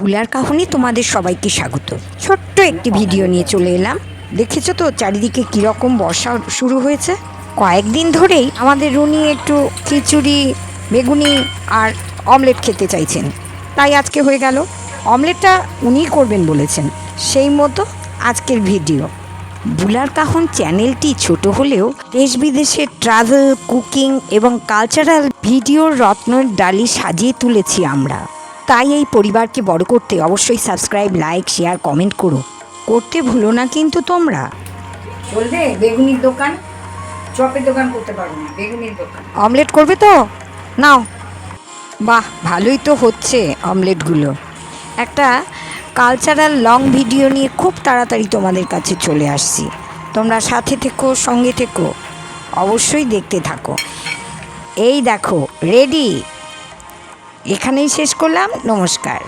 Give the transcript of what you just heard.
বুলার কাহিনী তোমাদের সবাইকে স্বাগত। ছোট্ট একটি ভিডিও নিয়ে চলে এলাম। দেখেছো তো চারিদিকে কীরকম বর্ষা শুরু হয়েছে। কয়েকদিন ধরেই আমাদের রুনি একটু খিচুড়ি, বেগুনি আর অমলেট খেতে চাইছেন, তাই আজকে হয়ে গেল। অমলেটটা উনিই করবেন বলেছেন, সেই মতো আজকের ভিডিও। বুলার কাহন চ্যানেলটি ছোট হলেও দেশ বিদেশের ট্রাভেল, কুকিং এবং কালচারাল ভিডিওর রত্নের ডালি সাজিয়ে তুলেছি আমরা। তাই এই পরিবারকে বড় করতে অবশ্যই সাবস্ক্রাইব, লাইক, শেয়ার, কমেন্ট করতে ভুলো না কিন্তু তোমরা। চলবে বেগুনির দোকান, চপের দোকান করতে পারবো না, বেগুনির দোকান। অমলেট করবে তো? নাও। বাহ, ভালোই তো হচ্ছে অমলেটগুলো। একটা কালচারাল লং ভিডিও নিয়ে খুব তাড়াতাড়ি তোমাদের কাছে চলে আসছি। তোমরা সাথে থেকো, সঙ্গে থেকো, অবশ্যই দেখতে থাকো। এই দেখো রেডি। এখানেই শেষ করলাম, নমস্কার।